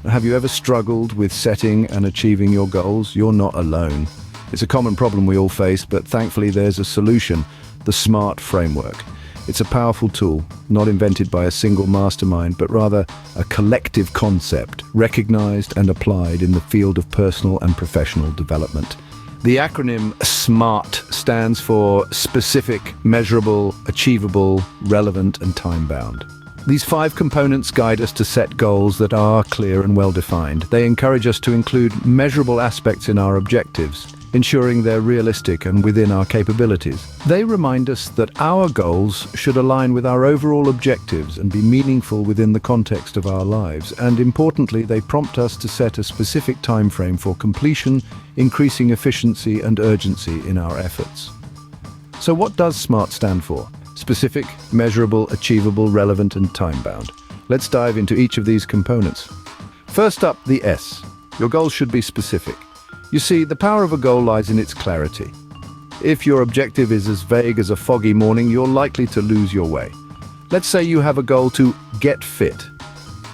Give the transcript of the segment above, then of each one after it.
Have you ever struggled with setting and achieving your goals? You're not alone. It's a common problem we all face, but thankfully there's a solution: the SMART framework. It's a powerful tool, not invented by a single mastermind, but rather a collective concept, recognized and applied in the field of personal and professional development. The acronym SMART stands for specific, measurable, achievable, relevant, and time-bound. These 5 components guide us to set goals that are clear and well-defined. They encourage us to include measurable aspects in our objectives, ensuring they're realistic and within our capabilities. They remind us that our goals should align with our overall objectives and be meaningful within the context of our lives. And importantly, they prompt us to set a specific time frame for completion, increasing efficiency and urgency in our efforts. So what does SMART stand for? Specific, measurable, achievable, relevant, and time-bound. Let's dive into each of these components. First up, the S. Your goals should be specific. You see, the power of a goal lies in its clarity. If your objective is as vague as a foggy morning, you're likely to lose your way. Let's say you have a goal to get fit.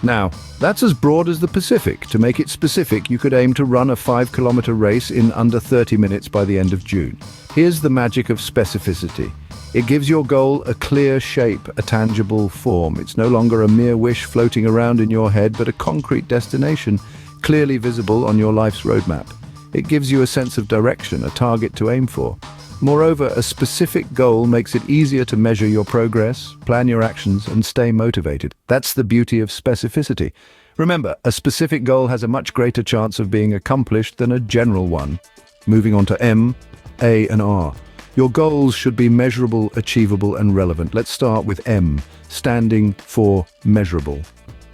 Now, that's as broad as the Pacific. To make it specific, you could aim to run a 5-kilometer race in under 30 minutes by the end of June. Here's the magic of specificity. It gives your goal a clear shape, a tangible form. It's no longer a mere wish floating around in your head, but a concrete destination, clearly visible on your life's roadmap. It gives you a sense of direction, a target to aim for. Moreover, a specific goal makes it easier to measure your progress, plan your actions, and stay motivated. That's the beauty of specificity. Remember, a specific goal has a much greater chance of being accomplished than a general one. Moving on to M, A, and R. Your goals should be measurable, achievable, and relevant. Let's start with M, standing for measurable.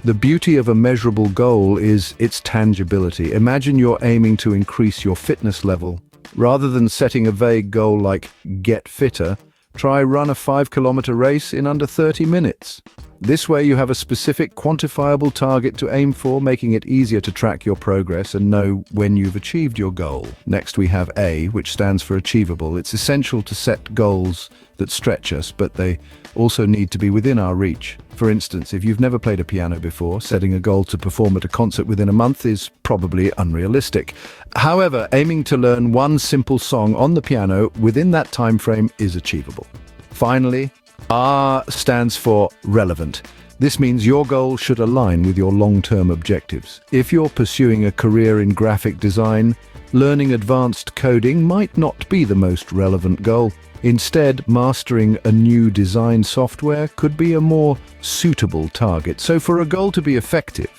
The beauty of a measurable goal is its tangibility. Imagine you're aiming to increase your fitness level. Rather than setting a vague goal like get fitter, try run a 5-kilometer race in under 30 minutes. This way you have a specific, quantifiable target to aim for, making it easier to track your progress and know when you've achieved your goal. Next we have A, which stands for achievable. It's essential to set goals that stretch us, but they also need to be within our reach. For instance, if you've never played a piano before, setting a goal to perform at a concert within a month is probably unrealistic. However, aiming to learn one simple song on the piano within that time frame is achievable. Finally, R stands for relevant. This means your goal should align with your long-term objectives. If you're pursuing a career in graphic design, learning advanced coding might not be the most relevant goal. Instead, mastering a new design software could be a more suitable target. So for a goal to be effective,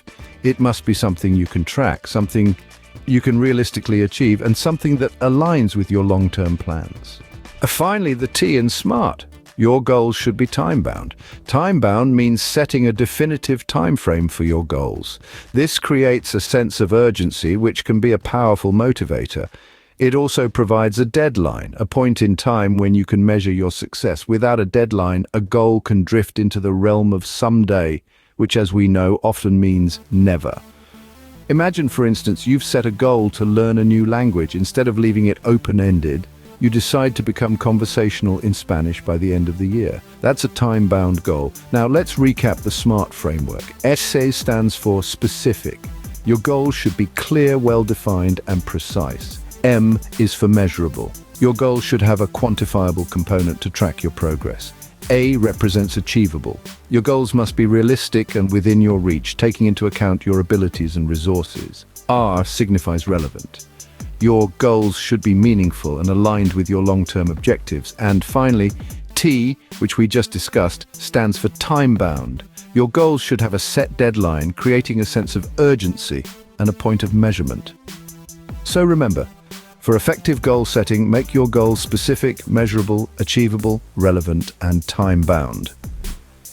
it must be something you can track, something you can realistically achieve, and something that aligns with your long-term plans. Finally, the T in SMART. Your goals should be time-bound. Time-bound means setting a definitive time frame for your goals. This creates a sense of urgency, which can be a powerful motivator. It also provides a deadline, a point in time when you can measure your success. Without a deadline, a goal can drift into the realm of someday, which, as we know, often means never. Imagine, for instance, you've set a goal to learn a new language. Instead of leaving it open-ended, you decide to become conversational in Spanish by the end of the year. That's a time-bound goal. Now let's recap the SMART framework. S stands for specific. Your goal should be clear, well-defined, and precise. M is for measurable. Your goal should have a quantifiable component to track your progress. A represents achievable. Your goals must be realistic and within your reach, taking into account your abilities and resources. R signifies relevant. Your goals should be meaningful and aligned with your long-term objectives. And finally, T, which we just discussed, stands for time-bound. Your goals should have a set deadline, creating a sense of urgency and a point of measurement. So remember, for effective goal setting, make your goals specific, measurable, achievable, relevant, and time-bound.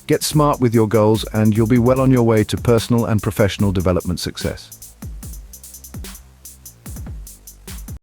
Get smart with your goals and you'll be well on your way to personal and professional development success.